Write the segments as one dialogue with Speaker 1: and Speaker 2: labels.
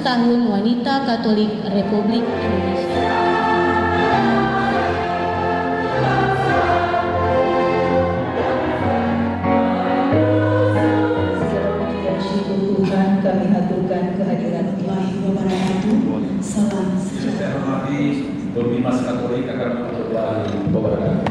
Speaker 1: tahun Wanita Katolik Republik Indonesia.
Speaker 2: Kami haturkan kehadiran salam sejahtera.
Speaker 3: Saya hormati Domimas Katolik akan berdoa kepada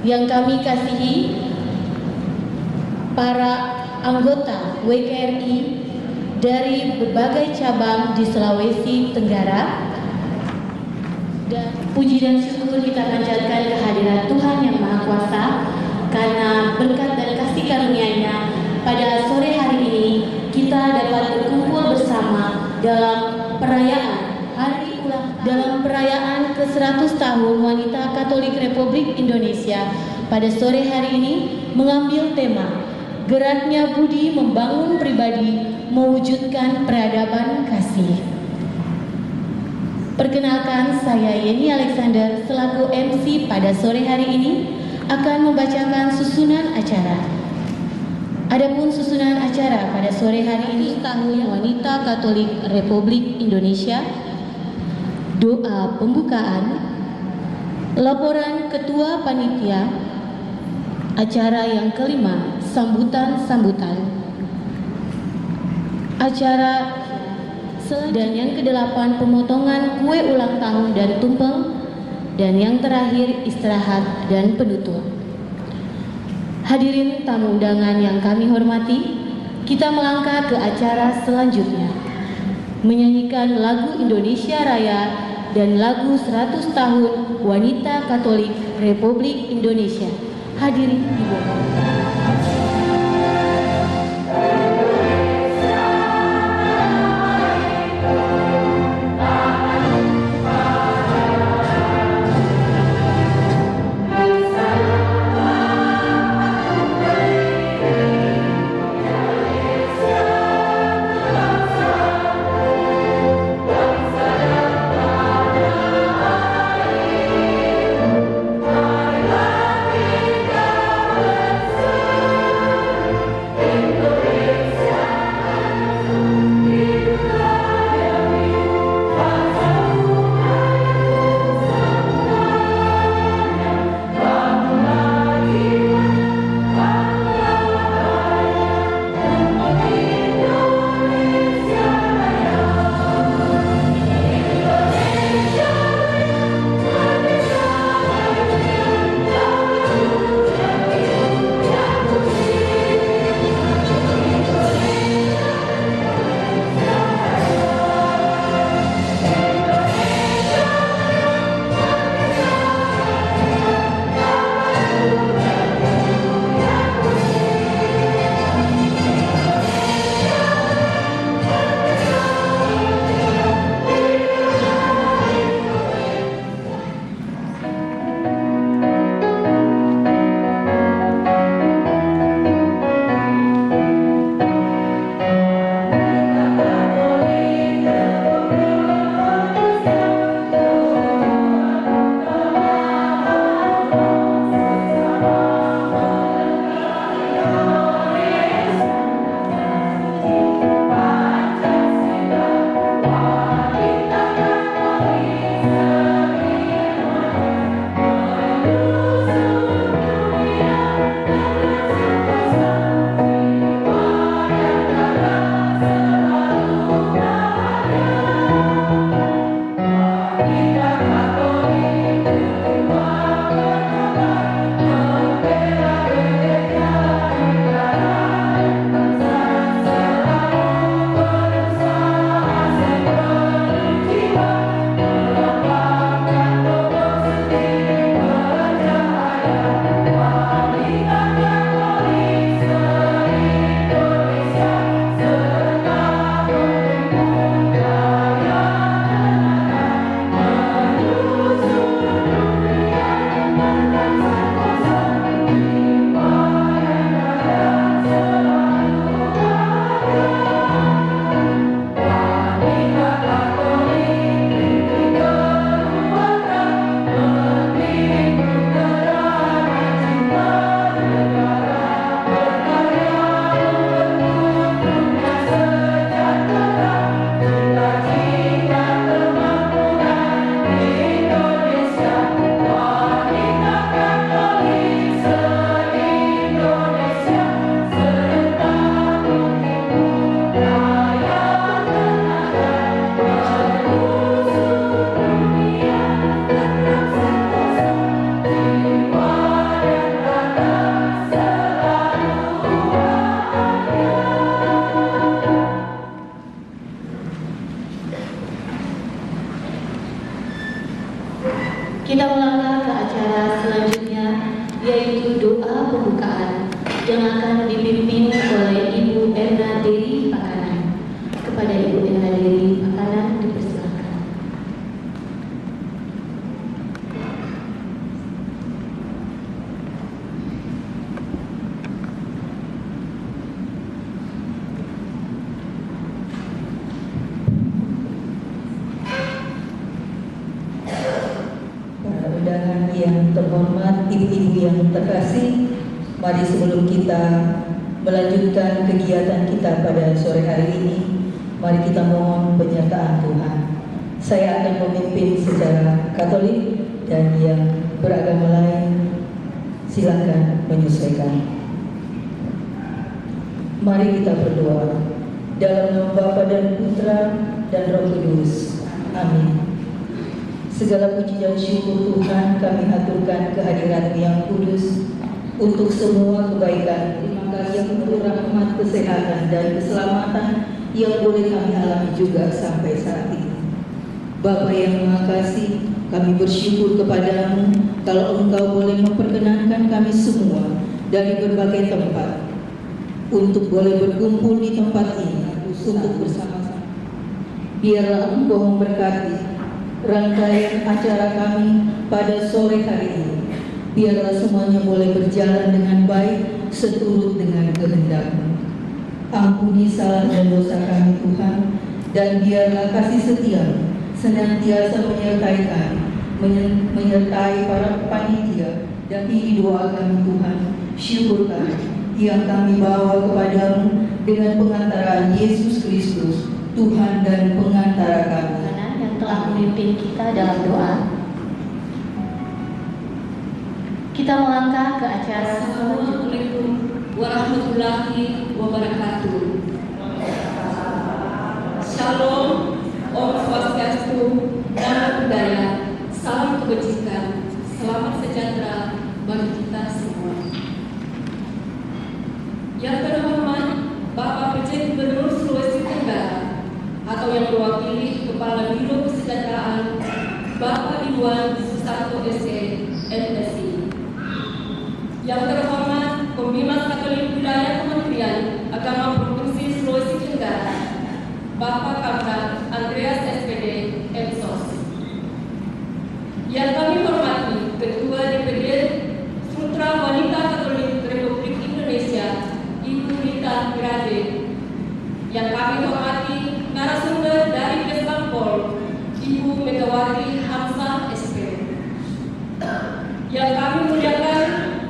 Speaker 1: Yang kami kasihi para anggota WKRI dari berbagai cabang di Sulawesi Tenggara, dan puji dan syukur kita panjatkan kehadiran Tuhan Yang Maha Kuasa karena berkat dan kasih karunia-Nya pada sore hari ini kita dapat berkumpul bersama dalam perayaan ke-100 tahun Wanita Katolik Republik Indonesia. Pada sore hari ini mengambil tema Geraknya Budi Membangun Pribadi Mewujudkan Peradaban Kasih. Perkenalkan, saya Yeni Alexander selaku MC pada sore hari ini akan membacakan susunan acara. Adapun susunan acara pada sore hari ini tahun Wanita Katolik Republik Indonesia, doa pembukaan, laporan Ketua Panitia, acara yang kelima, sambutan-sambutan, acara dan yang ke-8 pemotongan kue ulang tahun dan tumpeng, dan yang terakhir istirahat dan penutup. Hadirin tamu undangan yang kami hormati, kita melangkah ke acara selanjutnya, menyanyikan lagu Indonesia Raya dan lagu 100 tahun Wanita Katolik Republik Indonesia. Hadirin dimohon.
Speaker 4: Bangsa
Speaker 2: yang terkasih, mari sebelum kita melanjutkan kegiatan kita pada sore hari ini, mari kita mohon penyertaan Tuhan. Saya akan memimpin secara Katolik dan yang beragama lain silakan menyesuaikan. Mari kita berdoa. Dalam nama Bapa dan Putra dan Roh Kudus. Amin. Segala puji dan syukur Tuhan kami haturkan kehadirat-Mu yang kudus untuk semua kebaikan. Terima kasih untuk rahmat, kesehatan, dan keselamatan yang boleh kami alami juga sampai saat ini. Bapa yang Maha Kasih, kami bersyukur kepadamu kalau Engkau boleh memperkenankan kami semua dari berbagai tempat untuk boleh berkumpul di tempat ini untuk bersama-sama. Biarlah Engkau memberkati rangkaian acara kami pada sore hari ini. Biarlah semuanya boleh berjalan dengan baik seturut dengan kehendak-Mu. Ampuni salah dan dosa kami Tuhan, dan biarlah kasih setia-Mu senantiasa menyertai kami, menyertai para panitia, dan ini doa kami Tuhan, syukur kami yang kami bawa kepadamu dengan pengantaraan Yesus Kristus, Tuhan dan pengantara kami.
Speaker 1: Yang telah memimpin kita dalam doa. Kita melangkah ke acara
Speaker 4: Assalamualaikum warahmatullahi wabarakatuh. Shalom, Om Swastiastu, Namo Buddhaya, salam kebajikan, selamat sejahtera bagi kita semua. Yang terhormat Bapak PJ Gubernur Sulawesi Tenggara atau yang mewakili Kepala Biro Kesejahteraan Bapak Iwan Susanto SE, MSI. Yang terhormat Pembimas Katolik Wilayah Kementerian Agama Provinsi Sulawesi Tenggara Bapak Kapten Andreas SPD, MSOS. Yang kami hormati Ketua DPD Sutra Wanita Katolik Republik Indonesia Ibu Rita Grade. Yang kami hormati narasumber dari Kesbangpol Ibu Megawati Hamzah SP. Yang kami muliakan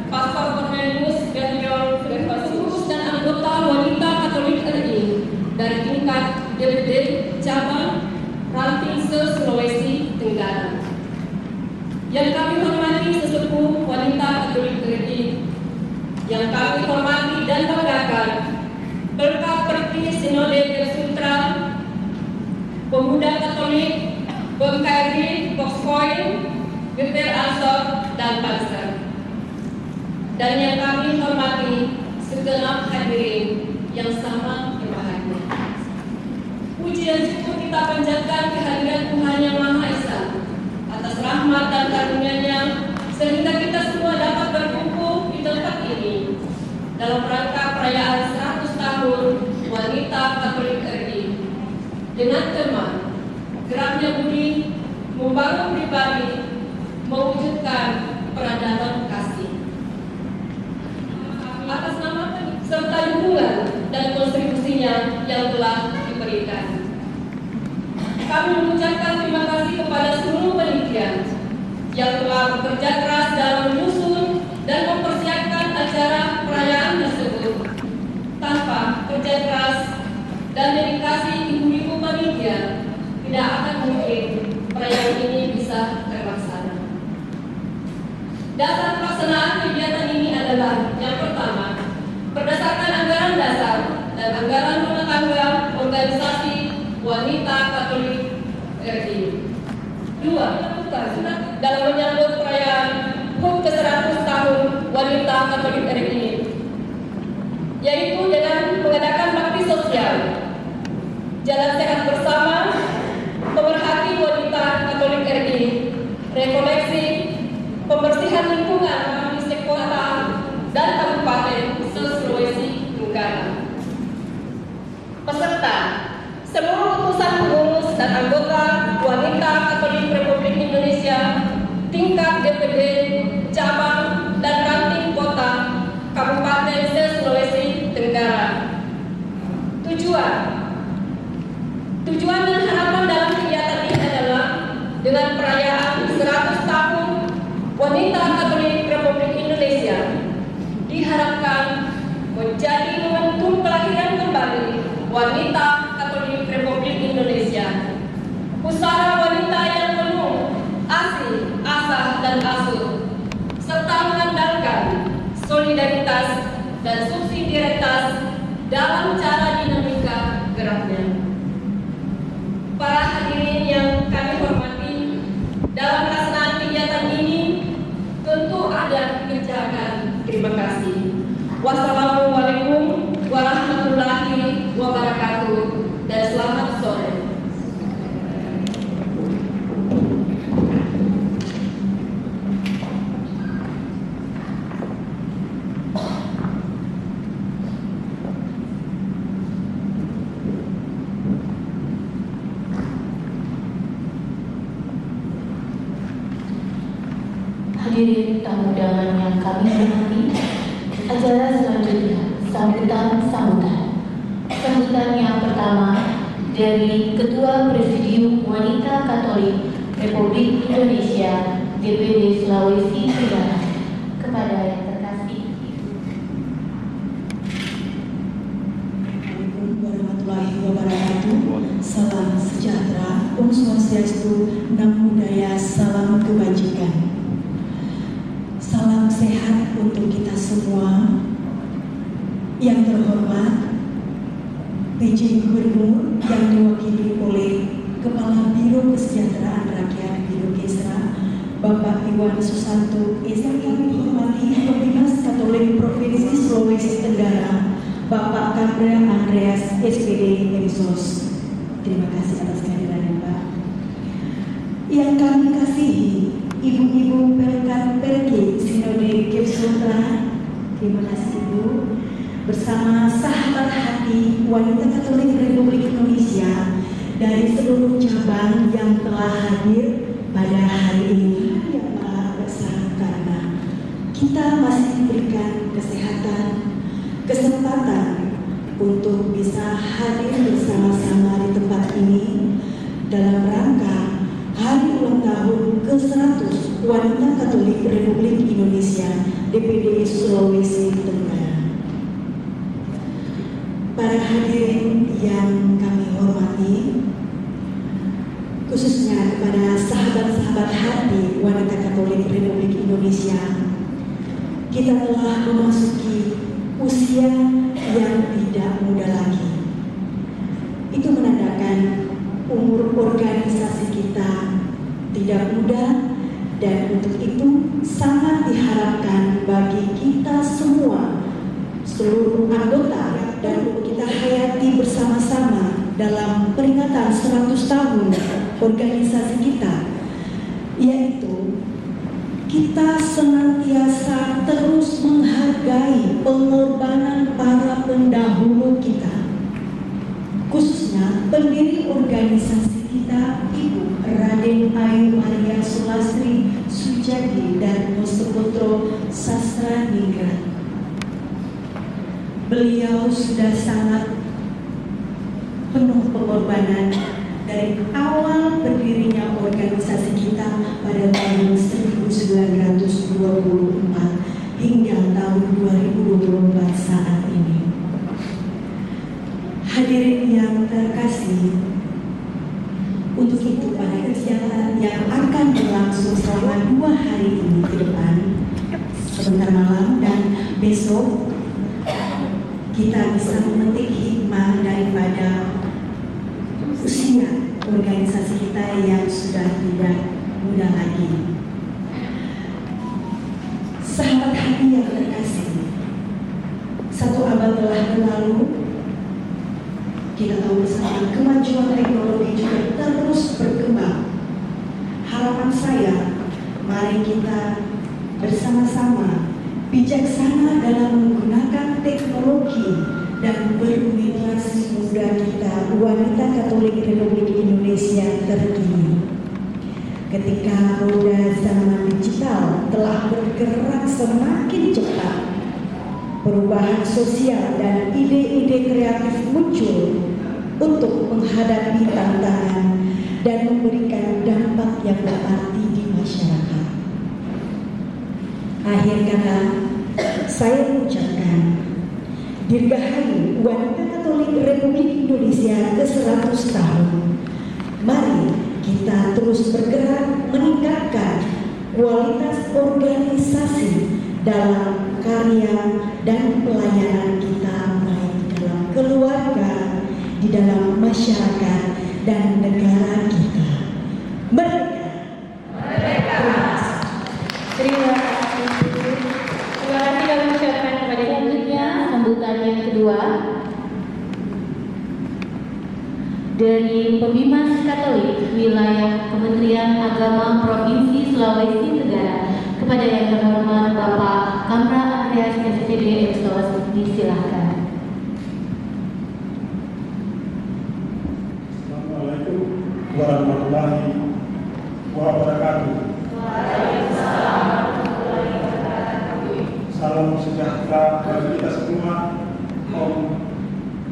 Speaker 4: Pastor Cornelius Gabriel Frevasius dan anggota Wanita Katolik RI dari tingkat DPD Cabang Ranting se-Sulawesi Tenggara. Yang kami hormati sesepuh Wanita Katolik RI. Yang kami hormati dan banggakan berkat pergi Sinode Sutra Pemuda Katolik, BMKRI, Foxpoint, GPR Ansor, dan Banser. Dan yang kami hormati segenap hadirin yang sama berbahagia. Puji dan syukur kita panjatkan kehadiran Tuhan Yang Maha Esa atas rahmat dan karunia-Nya sehingga kita semua dapat berkumpul di tempat ini dalam rangka perayaan 100 tahun Wanita Katolik RI dengan tema geraknya budi membangun pribadi mewujudkan peradaban kasih. Atas nama serta dukungan dan kontribusinya yang telah diberikan, kami mengucapkan terima kasih kepada seluruh panitia yang telah bekerja keras dalam menyusun dan mempersiapkan acara perayaan tersebut. Tanpa kerja keras dan dedikasi ibu-ibu panitia, tidak akan mungkin perayaan ini bisa terlaksana. Dasar pelaksanaan kegiatan ini adalah yang pertama, berdasarkan anggaran dasar dan anggaran rumah tangga organisasi Wanita Katolik RI. Dua, dalam menyambut perayaan HUT ke-100 tahun Wanita Katolik RI, yaitu dengan mengadakan bakti sosial, jalan sehat bersama, pemerhati Wanita Katolik RI, rekoleksi, pembersihan lingkungan di kota dan kabupaten se-Sulawesi Tenggara. Peserta, seluruh utusan pengurus dan anggota Wanita Katolik Republik Indonesia tingkat DPD, cabang, dan ranting kota, kabupaten se-Sulawesi Tenggara. Tujuan dan harapan dalam kegiatan ini adalah dengan perayaan 100 tahun Wanita Katolik Republik Indonesia wanita Katolik Republik Indonesia, pusara wanita yang penuh asih, asa, dan asuh, serta mengandalkan solidaritas dan subsidiaritas dalam cara dinamika geraknya. Para hadirin yang kami hormati, dalam pelaksanaan kegiatan ini tentu ada kebijakan. Terima kasih. Wassalamualaikum warahmatullahi wabarakatuh dan selamat sore.
Speaker 1: Hadirin tamu undangan yang kami hormati, acara selanjutnya sambutan yang pertama dari Ketua Presidium Wanita Katolik Republik Indonesia DPD Sulawesi Tenggara kepada yang terkasih.
Speaker 5: Assalamualaikum warahmatullahi wabarakatuh. Salam sejahtera, Om Swastiastu, Namo Buddhaya, salam kebajikan. Salam sehat untuk kita semua. Yang terhormat PJ Gubernur yang diwakili oleh Kepala Biro Kesejahteraan Rakyat Biro Kesra, Bapak Iwan Susanto, yang kami hormati Pemimpin Katolik Provinsi Sulawesi Tenggara, Bapak Kapra Andreas SPD Mensos. Terima kasih atas kehadirannya, Pak. Yang kami kasihi Ibu-ibu Pelkat Perki Sinode Kepsultra, terima kasih Ibu. Bersama sahabat hati wanita Katolik Republik Indonesia dari seluruh cabang yang telah hadir pada hari ini, yang telah bersama karena kita masih diberikan kesehatan, kesempatan untuk bisa hadir bersama-sama di tempat ini dalam rangka Hari Ulang Tahun ke-100 Wanita Katolik Republik Indonesia DPD Sulawesi Tenggara. Para hadirin yang kami hormati, khususnya kepada sahabat-sahabat hati wanita Katolik Republik Indonesia, kita telah memasuki usia yang tidak muda lagi. Itu menandakan umur organisasi kita tidak muda, dan untuk itu sangat diharapkan bagi kita semua, seluruh anggota, dan kita hayati bersama-sama dalam peringatan 100 tahun organisasi kita, yaitu kita senantiasa terus menghargai pengorbanan para pendahulu kita, khususnya pendiri organisasi kita, Ibu Raden Ayu Maria Sulastri Sujadi dan Museputro Sastra Ningrat. Beliau sudah sangat penuh pengorbanan dari awal berdirinya organisasi kita pada tahun 1924 hingga tahun 2024 saat ini. Hadirin yang terkasih, untuk itu pada kegiatan yang akan berlangsung selama 2 hari ini ke depan, sebentar malam dan besok, kita bisa memetik hikmah daripada usia organisasi kita yang sudah tidak muda lagi. Sahabat hati yang terkasih, 1 abad telah berlalu. Kita tahu bersama kemajuan teknologi juga terus berkembang. Harapan saya, mari kita bersama-sama bijaksana dalam menggunakan teknologi dan bermigrasi muda kita, wanita Katolik Republik Indonesia terkini. Ketika roda zaman digital telah bergerak semakin cepat, perubahan sosial dan ide-ide kreatif muncul untuk menghadapi tantangan dan memberikan dampak yang berarti di masyarakat. Akhir kata, saya mengucapkan Dirgahayu Wanita Katolik Republik Indonesia ke-100 tahun. Mari kita terus bergerak meningkatkan kualitas organisasi dalam karya dan pelayanan kita, baik dalam keluarga, di dalam masyarakat dan negara kita. Merdeka!
Speaker 1: Terima kasih. Terima kasih kami ucapkan kepada selanjutnya sambutan yang kedua dari Pembimas Katolik Wilayah Kementerian Agama Provinsi Sulawesi Tenggara kepada yang terhormat Bapak Kamra Andreas SPD Exos, disilahkan.
Speaker 6: Assalamualaikum warahmatullahi wabarakatuh. Salam sejahtera bagi kita semua. Om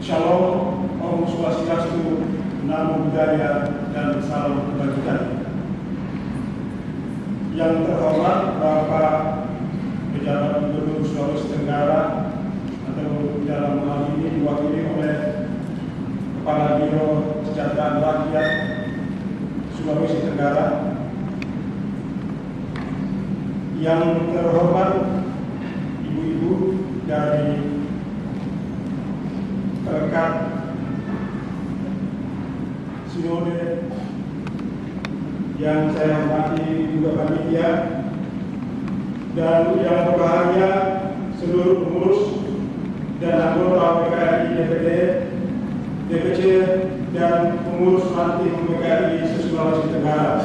Speaker 6: Shalom, Om Swastiastu, Namo Buddhaya, dan salam kebajikan. Yang terhormat Bapak Pejabat Gubernur Sulawesi Tenggara, atau dalam hal ini diwakili oleh Kepala Biro Kesejahteraan Rakyat Sulawesi Tenggara. Yang terhormat ibu-ibu dari rekan Sinode yang saya hormati juga panitia, dan yang berbahagia seluruh pengurus dan anggota PKRI DPD, DPC, dan pengurus ranting PKRI se-Sulawesi Tenggara.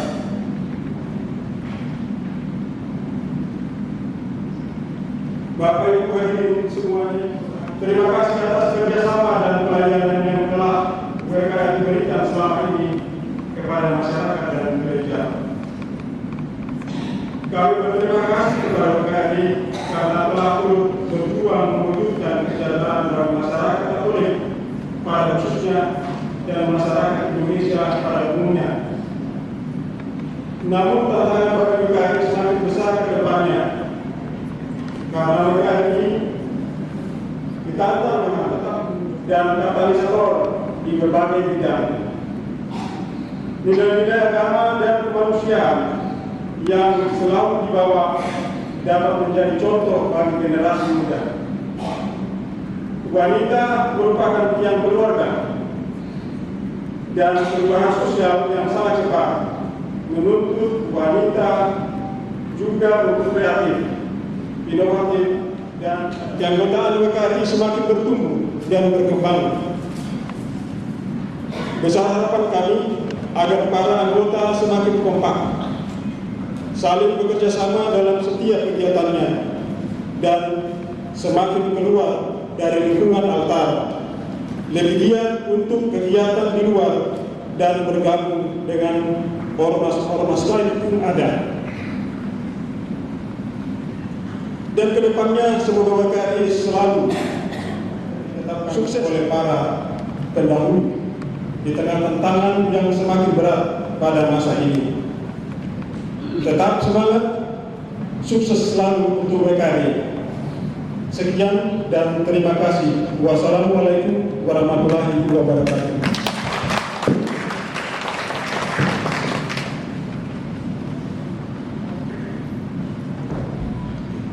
Speaker 6: Bapak Ibu hadirin semuanya, terima kasih atas kerjasama dan pelayanan yang telah PKRI berikan selama ini kepada masyarakat dan gereja. Kami berterima kasih kepada PKRI karena telah turut berjuang mewujudkan kesejahteraan bagi masyarakat Katolik pada khususnya dan masyarakat Indonesia pada umumnya. Namun tantangan bagi PKRI sangat besar ke depannya, karena PKRI ditantang dengan tetap dan katalisator di berbagai bidang. Nilai-nilai agama dan kemanusiaan yang selalu dibawa dapat menjadi contoh bagi generasi muda. Wanita merupakan tiang keluarga, dan perubahan sosial yang sangat cepat menuntut wanita juga untuk kreatif, inovatif, dan keanggotaan PKRI semakin bertumbuh dan berkembang. Besar harapan kami agar para anggota semakin kompak, saling bekerja sama dalam setiap kegiatannya, dan semakin keluar dari lingkungan altar, lebih giat untuk kegiatan di luar dan bergabung dengan ormas-ormas lain yang ada. Dan kedepannya semoga PKRI selalu tetap sukses oleh para pendahulu di tengah tantangan yang semakin berat pada masa ini. Tetap semangat, sukses selalu untuk PKRI. Sekian dan terima kasih. Wassalamualaikum warahmatullahi wabarakatuh.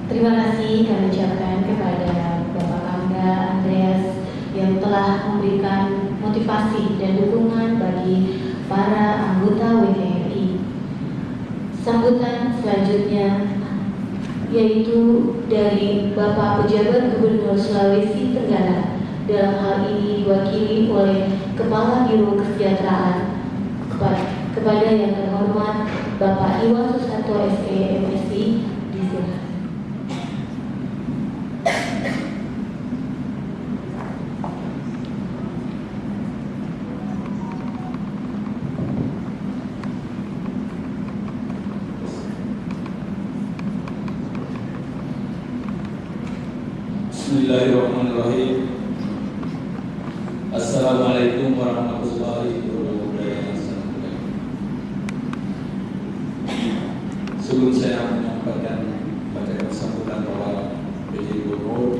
Speaker 1: Terima kasih kami ucapkan kepada Bapak Kamra Andreas yang telah memberikan motivasi dan dukungan bagi para anggota WKRI. Sambutan selanjutnya yaitu dari Bapak Pejabat Gubernur Sulawesi Tenggara, dalam hal ini diwakili oleh Kepala Biro Kesejahteraan, kepada yang terhormat Bapak Iwan Susanto SE MSI, disilakan.
Speaker 3: Bismillahirrahmanirrahim. Assalamualaikum warahmatullahi wabarakatuh. Sebelum saya menyampaikan bacaan sambutan Bapak PJ Gubernur,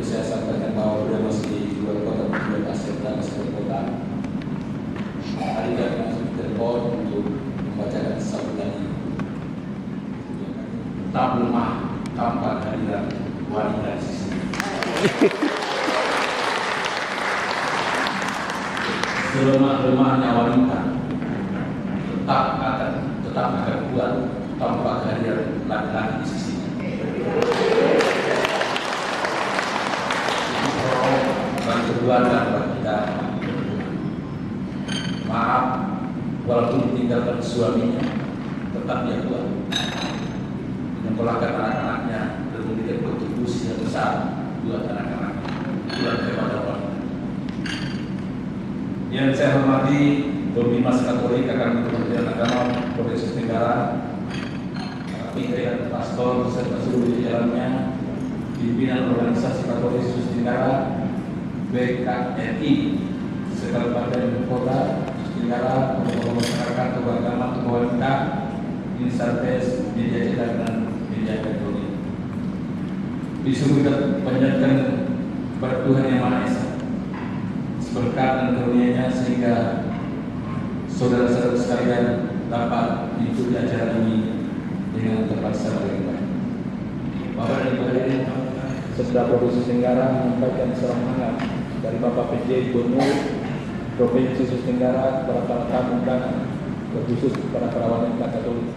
Speaker 3: perlu saya sampaikan bahwa sudah masih di luar kota tujuan Asia dan masuk ke kota. Hari kami masuk telepon untuk membacakan sambutan ini. Tak lemah tanpa kehadiran wanita di sisi. Selemah-lemahnya wanita tetap akan kuat tanpa kehadiran laki-laki di sisi. Dan keluarga bagi kita. Maaf, walaupun ditinggalkan suaminya, tetap dia kuat. Menyekolahkan anak-anaknya dan memberikan kontribusi yang besar buat anak-anaknya. Buat kepada wanita. Yang saya hormati Bimas Katolik akan Kementerian Agama Provinsi Tenggara, pimpinan pastor serta seluruh jajarannya, pimpinan organisasi Katolik Sulawesi Tenggara, BKNI, segala badan kota Tenggara, tokoh masyarakat, tokoh agama, tokoh wanita, instansi media cetak dan media elektronik. Disuruh kita panjatkan kepada Tuhan Yang Maha Esa, berkat dan karunia-Nya sehingga saudara-saudara sekalian dapat mengikuti acara ini dengan tepat secara yang baik. Bapak dan Ibu hadirin, serta Provinsi Tenggara menyampaikan salam hangat dari Bapak PJ Gubernur Provinsi Sulawesi Tenggara kepada para tamu undangan, terkhusus kepada para wanita Katolik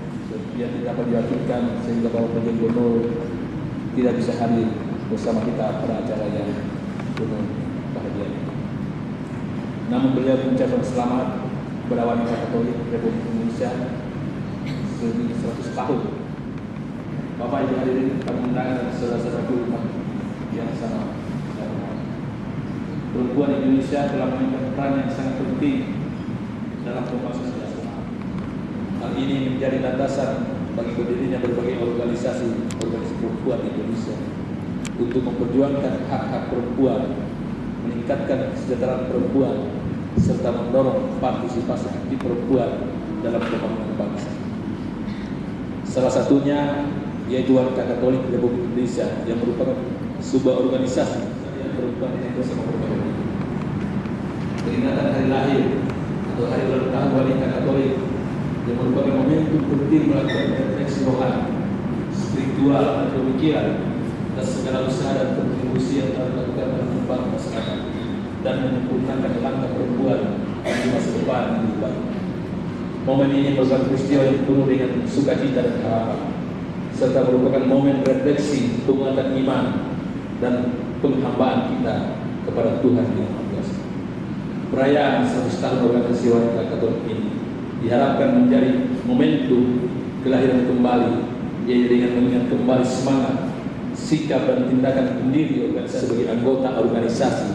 Speaker 3: yang tidak dapat diwakilkan sehingga Bapak PJ Gubernur tidak bisa hadir bersama kita pada acara yang penuh bahagia. Namun beliau mengucapkan selamat kepada wanita Katolik Republik Indonesia 100 tahun. Bapak Ibu hadirin, tamu undangan dan saudara-saudaraku rumah yang sama. Perempuan Indonesia telah memainkan peran yang sangat penting dalam pembangunan nasional. Hal ini menjadi landasan bagi berdirinya berbagai organisasi perempuan Indonesia untuk memperjuangkan hak-hak perempuan, meningkatkan kesejahteraan perempuan, serta mendorong partisipasi aktif perempuan dalam pembangunan bangsa. Salah satunya yaitu Wanita Katolik Republik Indonesia yang merupakan sebuah organisasi perempuan yang bersama perempuan. Peringatan hari lahir atau hari ulang tahun Wanita Katolik yang merupakan momentum penting melakukan refleksi rohani, spiritual dan pemikiran atas segala usaha dan kontribusi yang telah dilakukan dalam membangun masyarakat dan menyempurnakan langkah perempuan di masa depan yang lebih baik. Momen ini merupakan peristiwa yang penuh dengan sukacita dan harapan, serta merupakan momen refleksi penguatan iman dan penghambaan kita kepada Tuhan Yang Maha Kuasa. Perayaan 100 tahun organisasi Wanita Katolik ini diharapkan menjadi momentum kelahiran kembali, yaitu dengan mengingat kembali semangat, sikap dan tindakan pendiri organisasi sebagai anggota organisasi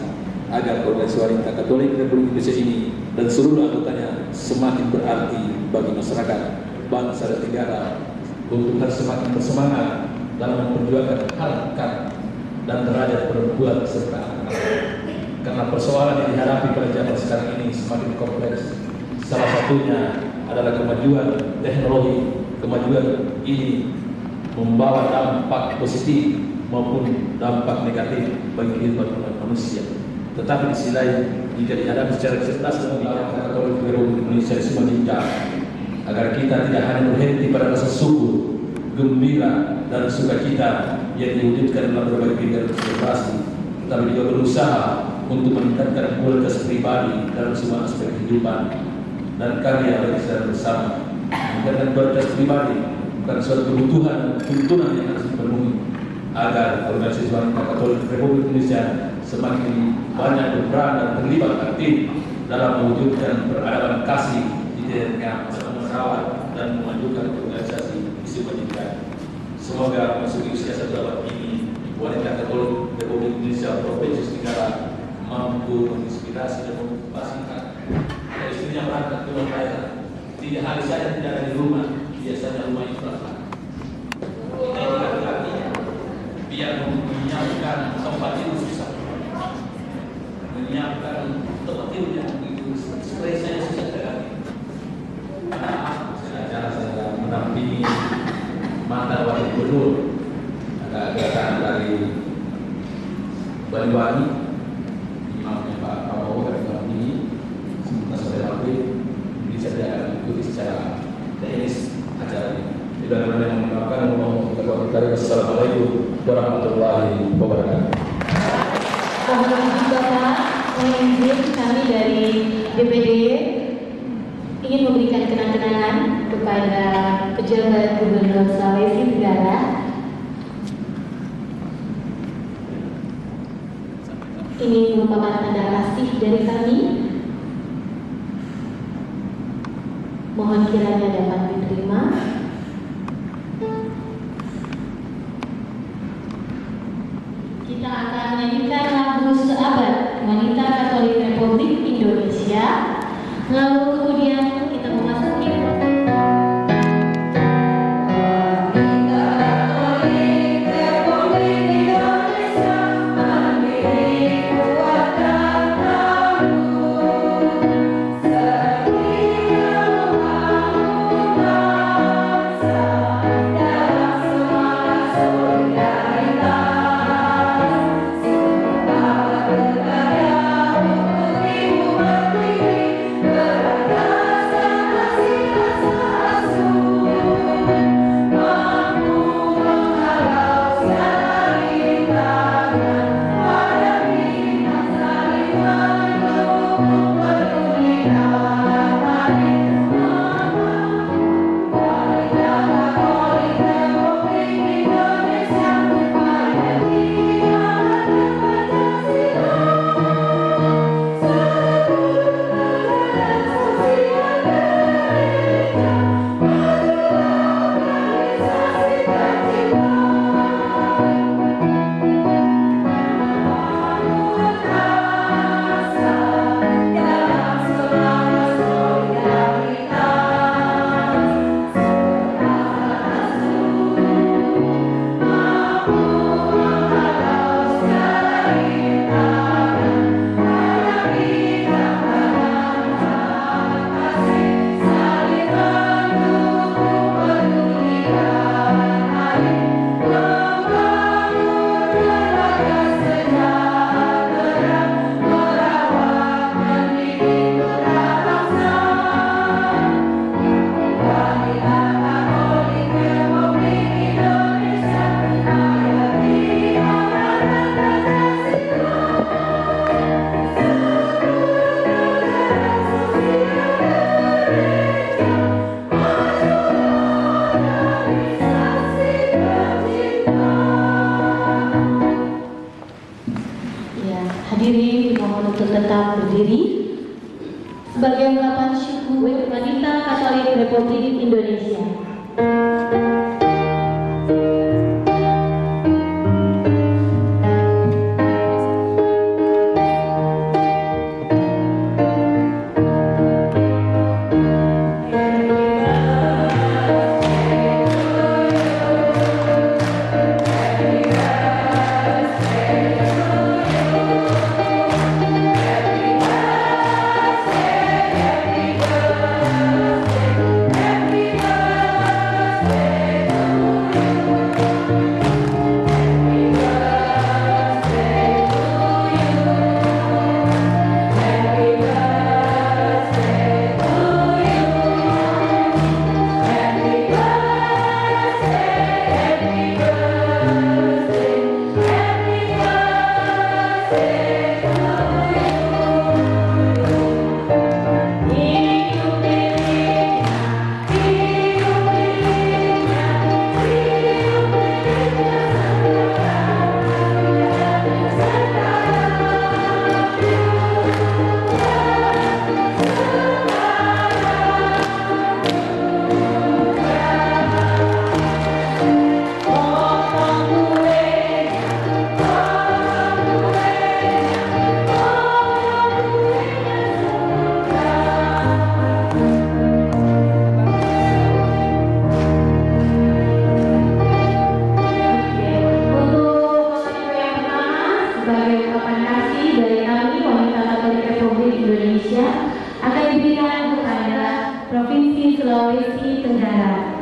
Speaker 3: agar organisasi Wanita Katolik Republik Indonesia ini dan seluruh anggotanya semakin berarti bagi masyarakat, bangsa dan negara untuk harus semakin bersemangat dalam memperjuangkan hak dan derajat perempuan serta anak-anak. Karena persoalan yang dihadapi pada zaman sekarang ini semakin kompleks. Salah satunya adalah kemajuan teknologi. Kemajuan ini membawa dampak positif maupun dampak negatif bagi kehidupan manusia. Tetapi di sisi lain, jika dihadapi secara cerdas dan bijak, Katolik Republik Indonesia semua jenjang, agar kita tidak hanya berhenti pada rasa syukur, gembira dan sukacita yang diwujudkan dalam berbagai kegiatan selebrasi, tetapi juga berusaha untuk meningkatkan kualitas pribadi dalam semua aspek kehidupan dan karya bagi secara bersama. Meningkatkan kualitas pribadi bukan suatu kebutuhan dan tuntunan yang harus dipenuhi, agar organisasi Wanita Katolik Republik Indonesia semakin banyak berperan dan terlibat aktif dalam mewujudkan peradaban kasih di tengah masyarakat merawat dan memajukan organisasi isu pendidikan. Semoga memasuki usia 1 abad ini, Wanita Katolik Republik Indonesia Provinsi Tenggara mampu menginspirasi dan memotivasikan istrinya berangkat ke luar daerah. 3 hari saja tidak ada di rumah, biasanya rumah infrastruktur. Kita laki-laki biar menyiapkan tempat tidur susah, menyiapkan tempat tidur yang itu stresnya susah sekali. Acara saya menampingi mantan wakil gubernur, agak-agak dari Bali-Bali, imamnya Pak Prabowo dari malam ini, semoga sore maghrib bisa diikuti secara teknis acara ini. Tidak ada yang mengucapkan Assalamualaikum warahmatullahi wabarakatuh.
Speaker 1: Mohon izin Bapak, mohon izin kami dari DPD ingin memberikan kenang-kenangan kepada pejabat Gubernur Sulawesi Tenggara. Ini merupakan tanda kasih dari kami. Mohon kiranya dapat diterima. Kita akan menyanyikan lagu Seabad Wanita Katolik Republik Indonesia. Lalu kemudian kita memasuki hadirin dimohon untuk tetap berdiri sebagai ungkapan syukur Wanita Katolik Republik Indonesia. Sulawesi Tenggara.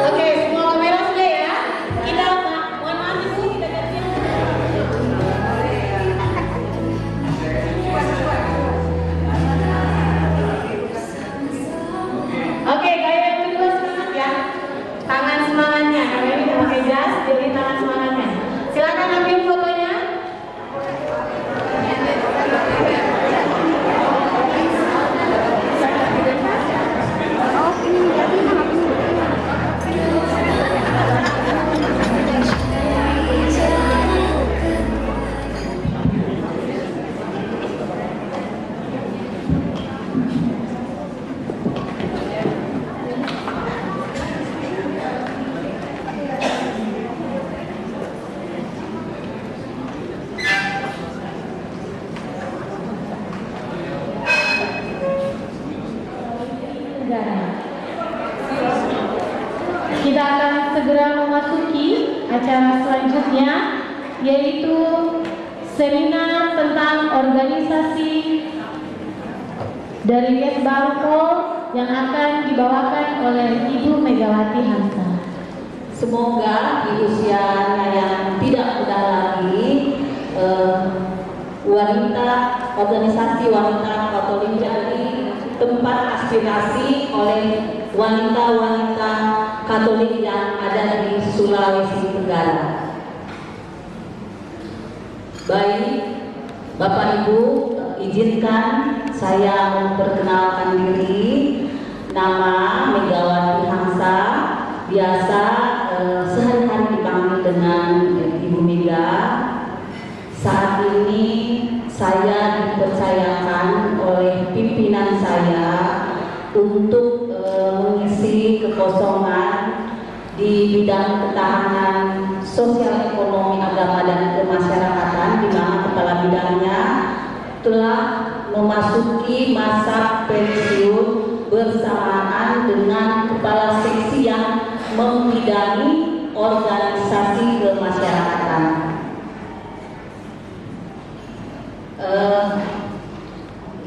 Speaker 1: Oke, semua kamera sudah ya. Kita mohon maaf Ibu, kita ganti. Oke, gaya yang kedua semangat ya. Tangan semangatnya. Karena ini kita pakai jas, jadi tangan semangatnya. Silakan ambil fotonya. Kita akan segera memasuki acara selanjutnya, yaitu seminar tentang organisasi dari Kesbangpol yang akan dibawakan oleh Ibu Megawati Hamsa.
Speaker 7: Semoga di usianya yang tidak muda lagi, organisasi wanita Katolik jadi tempat aspirasi oleh wanita-wanita Katolik yang ada di Sulawesi Tenggara. Baik, Bapak Ibu, izinkan saya memperkenalkan diri. Nama Megawati Hamsa, biasa sehari-hari dipanggil dengan Ibu Mega. Saat ini saya dipercayakan oleh pimpinan saya untuk mengisi kekosongan di bidang ketahanan sosial ekonomi agama dan kemasyarakatan, di mana kepala bidangnya telah memasuki masa pensiun bersamaan dengan kepala seksi yang membidangi organisasi kemasyarakatan.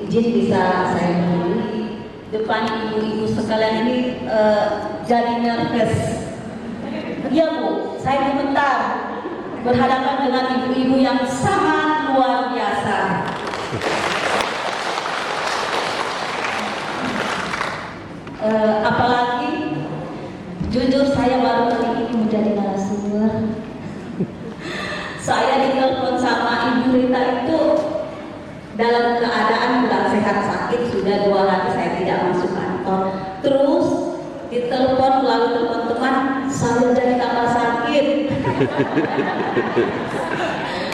Speaker 7: Izin bisa saya berdiri depan ibu-ibu sekalian ini, jadi nervous. Ya Bu, saya gemetar berhadapan dengan ibu-ibu yang sangat luar biasa. Apalagi jujur saya baru kali ini menjadi narasumber. Saya ditelepon sama Ibu Rita itu dalam keadaan tidak sehat, sakit, sudah 2 hari saya tidak masuk kantor. Terus ditelepon melalui telepon teman, saya jadi tambah sakit.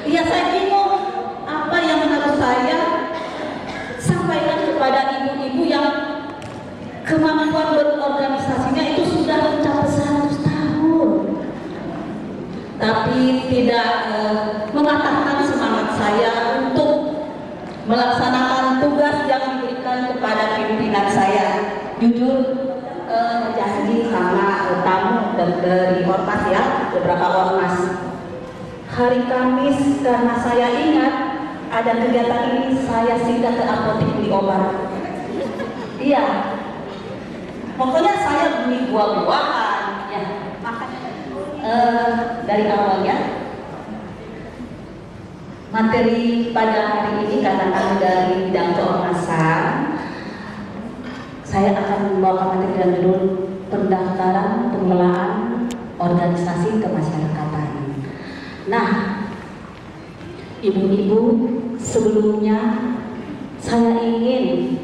Speaker 7: Iya, saya bingung apa yang harus saya sampaikan kepada ibu-ibu yang kemampuan berorganisasinya itu sudah mencapai 100 tahun, tapi tidak mematahkan semangat saya untuk melaksanakan tugas yang diberikan kepada pimpinan saya. Jujur janji sama tamu dari ormas ya, beberapa ormas. Hari Kamis karena saya ingat ada kegiatan ini, saya singgah ke apotek beli obat. Iya, pokoknya saya beli buah-buahan ya, makan dari awalnya. Materi pada hari ini karena kami dari bidang keormasan, saya akan membawa materi dengan judul pendaftaran pengelolaan organisasi kemasyarakatan. Nah, ibu-ibu, sebelumnya saya ingin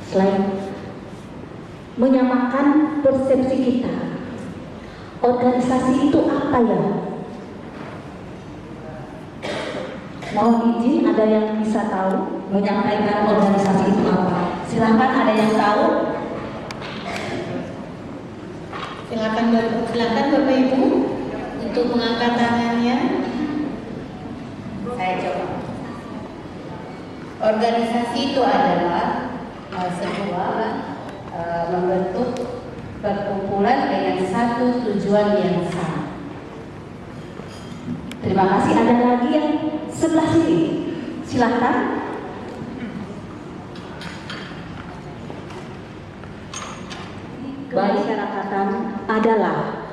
Speaker 7: selain menyamakan persepsi kita, organisasi itu apa ya? Mohon izin, ada yang bisa tahu menyampaikan organisasi itu apa? Silakan, ada yang tahu?
Speaker 1: Silakan Bapak Ibu untuk mengangkat tangannya.
Speaker 7: Saya coba.
Speaker 8: Organisasi itu adalah sebuah membentuk perkumpulan dengan satu tujuan yang sama.
Speaker 7: Terima kasih. Ada lagi yang sebelah sini. Silakan. Kemasyarakatan adalah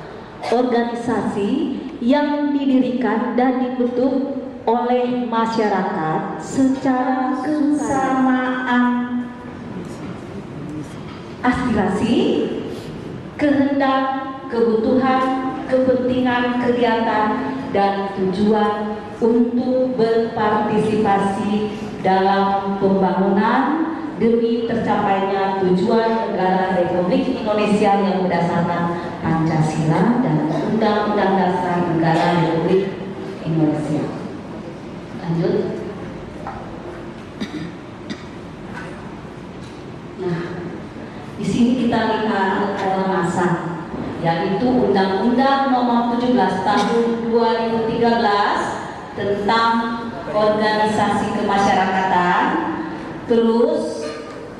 Speaker 7: organisasi yang didirikan dan dibentuk oleh masyarakat secara kesamaan aspirasi, kehendak, kebutuhan, kepentingan, kegiatan, dan tujuan untuk berpartisipasi dalam pembangunan demi tercapainya tujuan negara Republik Indonesia yang berdasarkan Pancasila dan Undang-Undang Dasar Negara Republik Indonesia. Lanjut. Nah, di sini kita lihat ormasan, yaitu Undang-Undang Nomor 17 Tahun 2013 tentang organisasi kemasyarakatan. Terus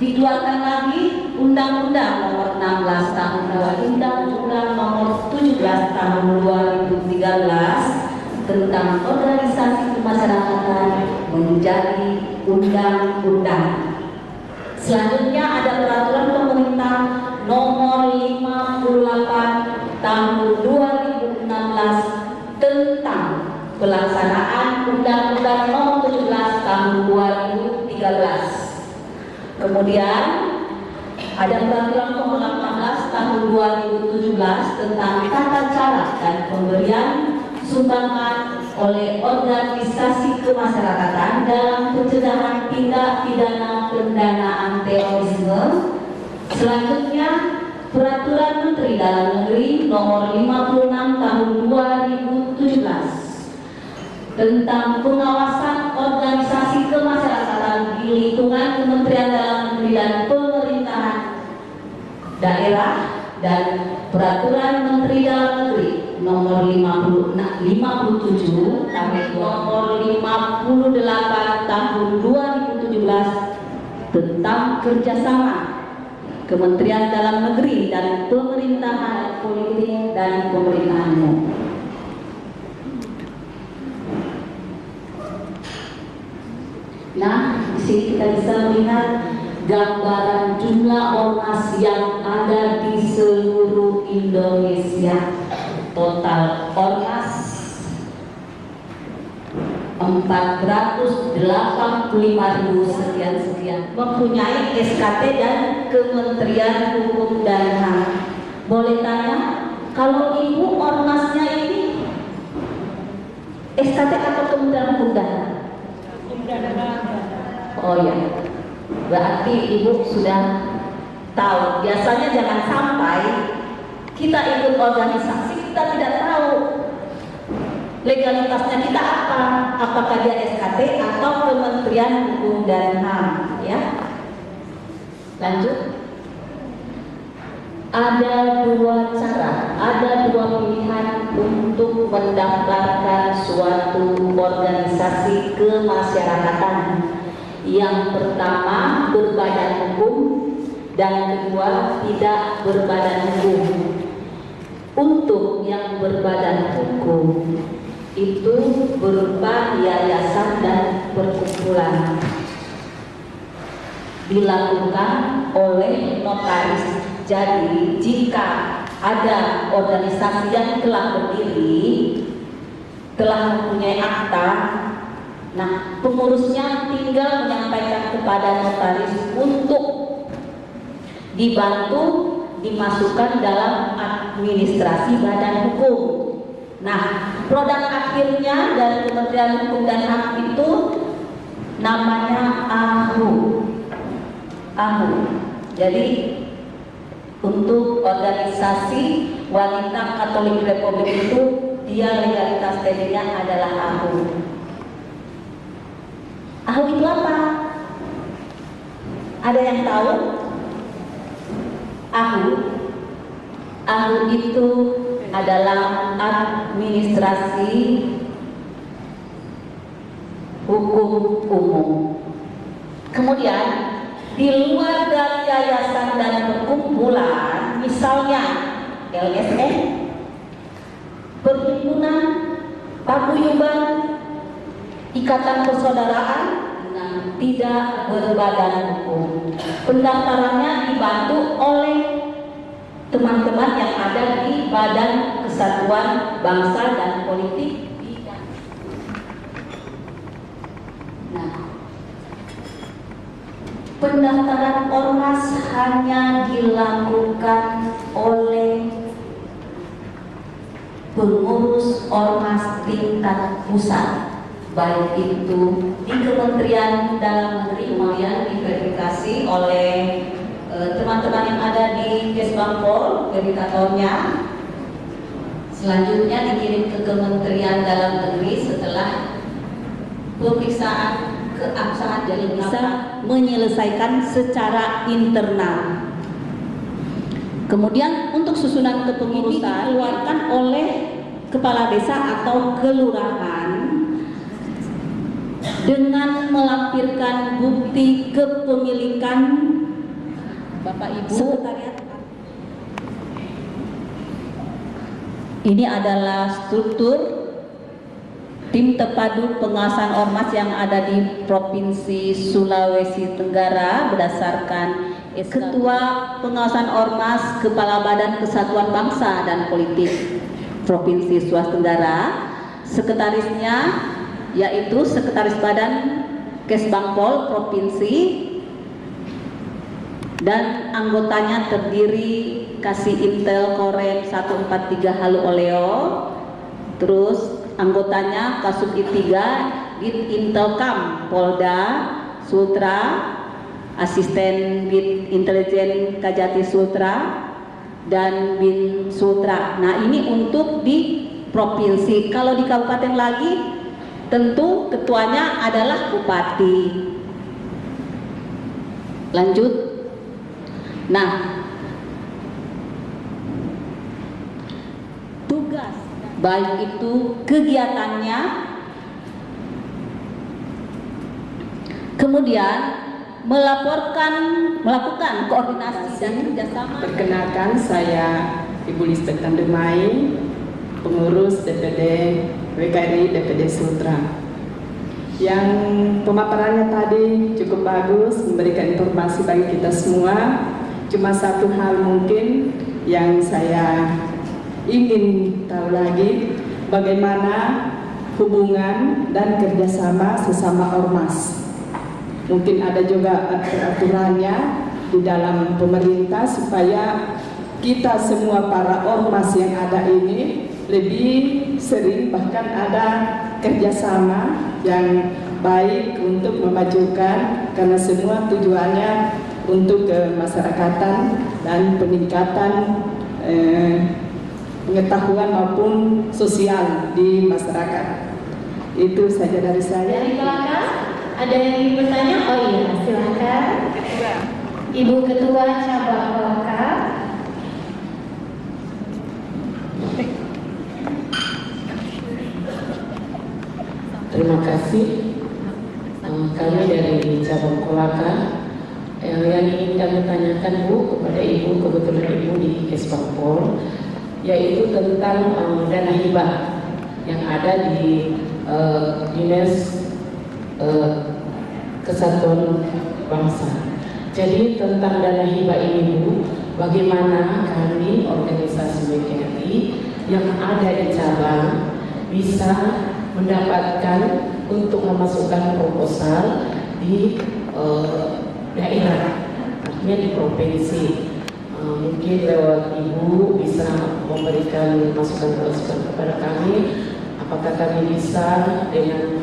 Speaker 7: dikeluarkan lagi Undang-Undang Nomor 16 Tahun 2000, Undang-Undang Nomor 17 Tahun 2013 tentang organisasi kemasyarakatan menjadi undang-undang. Selanjutnya ada peraturan pemerintah Nomor 58 Tahun 2016 tentang pelaksanaan Undang-Undang Nomor 17 Tahun 2013. Kemudian ada peraturan Nomor 18 Tahun 2017 tentang tata cara dan pemberian sumbangan oleh organisasi kemasyarakatan dalam pencegahan tindak pidana pendanaan terorisme. Selanjutnya Peraturan Menteri Dalam Negeri Nomor 56 Tahun 2017 tentang pengawasan organisasi kemasyarakatan di lingkungan Kementerian Dalam Negeri dan Pemerintahan Daerah, dan Peraturan Menteri Dalam Negeri Nomor 57 Tahun Nomor 58 Tahun 2017 tentang kerjasama Kementerian Dalam Negeri dan Pemerintahan Politik dan Pemerintahannya. Nah, di sini kita bisa melihat gambaran jumlah ormas yang ada di seluruh Indonesia. Total ormas 485.000 sekian, mempunyai SKT dan Kementerian Hukum dan HAM. Boleh tanya, kalau ibu ormasnya ini SKT atau Kementerian Hukum dan HAM? Oh ya, berarti ibu sudah tahu. Biasanya jangan sampai kita ikut organisasi, kita tidak tahu legalitasnya kita apa, apakah dia SKT atau Kementerian Hukum dan HAM, ya. Lanjut. Ada dua cara, ada dua pilihan untuk mendaftarkan suatu organisasi kemasyarakatan. Yang pertama berbadan hukum, dan kedua tidak berbadan hukum. Untuk yang berbadan hukum itu berupa yayasan dan perkumpulan, dilakukan oleh notaris. Jadi jika ada organisasi yang telah berdiri, telah mempunyai akta, nah pengurusnya tinggal menyampaikan kepada notaris untuk dibantu dimasukkan dalam administrasi badan hukum. Nah, produk akhirnya dari Kementerian Hukum dan HAM itu namanya AHU. AHU. Jadi untuk organisasi wanita Katolik Republik itu, dia legalitas teknisnya adalah AHU. AHU itu apa? Ada yang tahu? AHU itu adalah administrasi hukum umum. Kemudian di luar dari yayasan dan perkumpulan, misalnya LSM, perhimpunan, paguyuban, ikatan persaudaraan, nah, tidak berbadan hukum. Pendaftarannya dibantu oleh teman-teman yang ada di Badan Kesatuan Bangsa dan Politik. Nah, pendaftaran ormas hanya dilakukan oleh pengurus ormas tingkat pusat, baik itu di Kementerian Dalam Negeri, kemudian diverifikasi oleh teman-teman yang ada di Kesbangpol, verifikatornya. Selanjutnya dikirim ke Kementerian Dalam Negeri setelah pemeriksaan keabsahan, jadi bisa menyelesaikan secara internal. Kemudian untuk susunan kepengurusan dikeluarkan oleh kepala desa atau kelurahan dengan melampirkan bukti kepemilikan Bapak Ibu sekretariat. Ini adalah struktur tim terpadu pengawasan ormas yang ada di Provinsi Sulawesi Tenggara berdasarkan Ketua Pengawasan Ormas Kepala Badan Kesatuan Bangsa dan Politik Provinsi Sulawesi Tenggara. Sekretarisnya yaitu Sekretaris Badan Kesbangpol Provinsi, dan anggotanya terdiri Kasih Intel Korem 143 Halu Oleo, terus anggotanya Kasubdit 3 Dit Intelkam Polda Sultra, Asisten Bid Intelijen Kajati Sultra, dan Bin Sultra. Nah, ini untuk di provinsi. Kalau di kabupaten lagi tentu ketuanya adalah bupati. Lanjut. Nah, tugas baik itu kegiatannya, kemudian melakukan koordinasi dan kerjasama.
Speaker 9: Perkenalkan, saya Ibu Lisbeth Tandemai, pengurus DPD WKRI DPD Sultra. Yang pemaparannya tadi cukup bagus, memberikan informasi bagi kita semua. Cuma satu hal mungkin yang saya ingin tahu lagi, bagaimana hubungan dan kerjasama sesama ormas. Mungkin ada juga aturannya di dalam pemerintah supaya kita semua para ormas yang ada ini lebih sering, bahkan ada kerjasama yang baik untuk memajukan, karena semua tujuannya untuk kemasyarakatan dan peningkatan pengetahuan maupun sosial di masyarakat. Itu saja dari saya.
Speaker 1: Dari belakang ada yang ingin bertanya? Oh iya, silakan. Ibu Ketua Cabang Kolaka.
Speaker 10: Terima kasih. Kami dari Cabang Kolaka. Yang ingin kami tanyakan, Bu, kepada Ibu, kebetulan Ibu di Kesbangpol, yaitu tentang dana hibah yang ada di Dinas Kesatuan Bangsa. Jadi tentang dana hibah ini, Bu, bagaimana kami organisasi WKRI yang ada di cabang bisa mendapatkan untuk memasukkan proposal di daerah, artinya di provinsi. Mungkin lewat Ibu bisa memberikan masukan-masukan kepada kami, apakah kami bisa dengan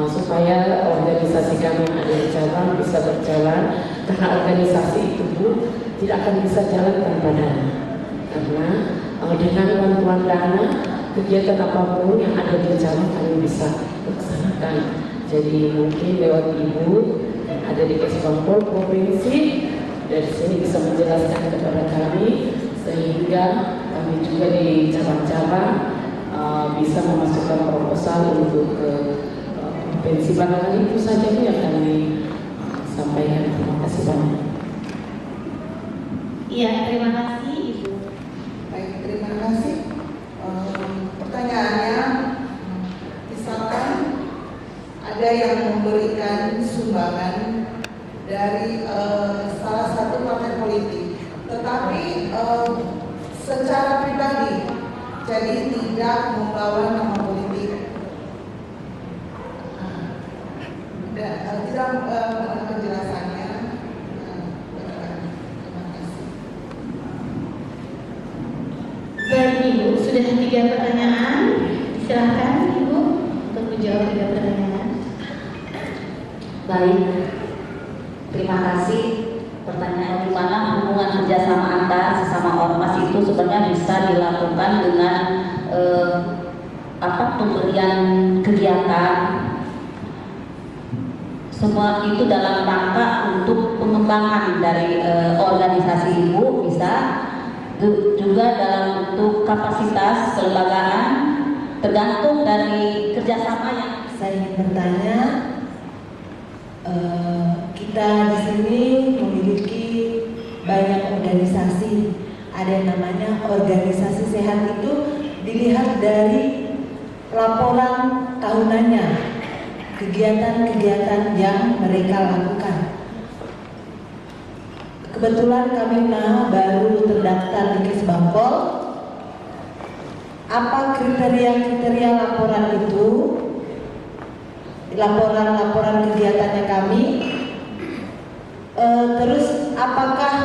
Speaker 10: supaya organisasi kami yang ada di cabang bisa berjalan, karena organisasi itu, Bu, tidak akan bisa jalan tanpa dana. Karena dengan bantuan dana, kegiatan apapun yang ada di cabang kami bisa laksanakan. Jadi mungkin lewat Ibu yang ada di Kesbangpol Provinsi, dari sini bisa menjelaskan kepada kami, sehingga kami juga di cabang-cabang bisa memasukkan proposal untuk ke provinsi. Barangkali itu saja yang kami sampaikan. Terima kasih banyak.
Speaker 1: Iya, terima kasih Ibu.
Speaker 11: Baik, terima kasih. Pertanyaannya, misalkan ada yang memberikan sumbangan dari salah satu partai politik, tetapi secara pribadi, jadi tidak membawa nama politik. Tidak penjelasannya. Terima kasih.
Speaker 1: Baik Ibu, sudah 3 pertanyaan. Silakan Ibu untuk menjawab 3 pertanyaan.
Speaker 7: Baik, terima kasih. Pertanyaan di mana hubungan kerjasama antar sesama ormas itu sebenarnya bisa dilakukan dengan pemberian kegiatan. Semua itu dalam rangka untuk pengembangan dari organisasi Ibu, bisa juga dalam bentuk kapasitas kelembagaan, tergantung dari kerjasama yang.
Speaker 5: Saya ingin bertanya, kita di sini memiliki banyak organisasi. Ada yang namanya organisasi sehat, itu dilihat dari laporan tahunannya, kegiatan-kegiatan yang mereka lakukan. Kebetulan kami baru terdaftar di Kesbangpol. Apa kriteria-kriteria laporan itu? Laporan-laporan kegiatannya kami. Terus apakah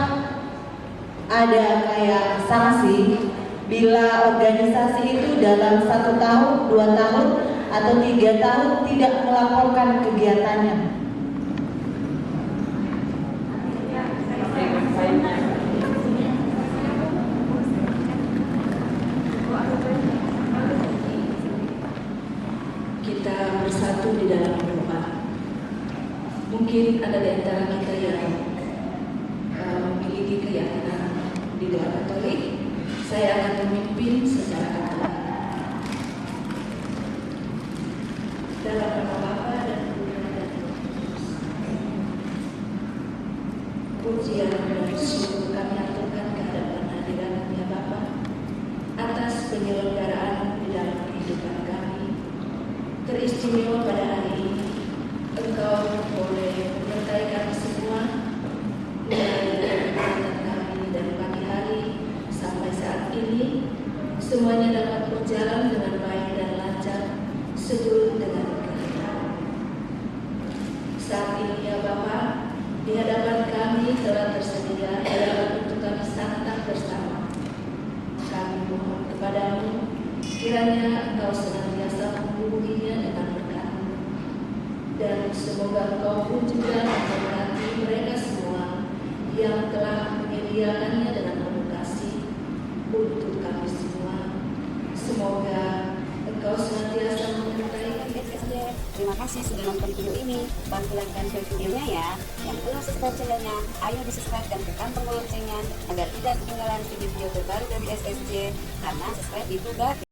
Speaker 5: ada kayak sanksi bila organisasi itu dalam 1 tahun, 2 tahun, atau 3 tahun tidak melaporkan kegiatannya?
Speaker 12: Kita bersatu di dalam doa. Mungkin ada di antara kita yang memiliki keyakinan di doa Katolik. Saya akan memimpin secara Katolik. Dalam nama Bapa dan Putra dan Roh Kudus. Pujian dan syukur kami aturkan kehadapan hadiratnya Bapa atas penyelenggaraan di dalam kehidupan kami. Teristimewa pada hari ini, Engkau boleh menyertai kami semua, mulai dari kegiatan kami dari pagi hari sampai saat ini, semuanya dapat berjalan dengan baik dan lancar, seturut dengan kehendak. Saat ini ya Bapa, di hadapan kami telah tersedia hidangan untuk kami santap bersama. Kami mohon kepadamu, kiranya Engkau senantiasa menghubunginya dengan berkat-Mu, dan semoga Engkau pun juga memberkati mereka semua yang telah menyediakannya dengan penuh kasih untuk kami semua. Semoga Engkau senantiasa menyertai kami.
Speaker 13: Terima kasih sudah nonton video ini. Bantu like dan share videonya ya. Yang belum subscribe channelnya, ayo di subscribe dan tekan tombol loncengnya agar tidak ketinggalan video-video terbaru dari SSJ. Karena subscribe itu gratis.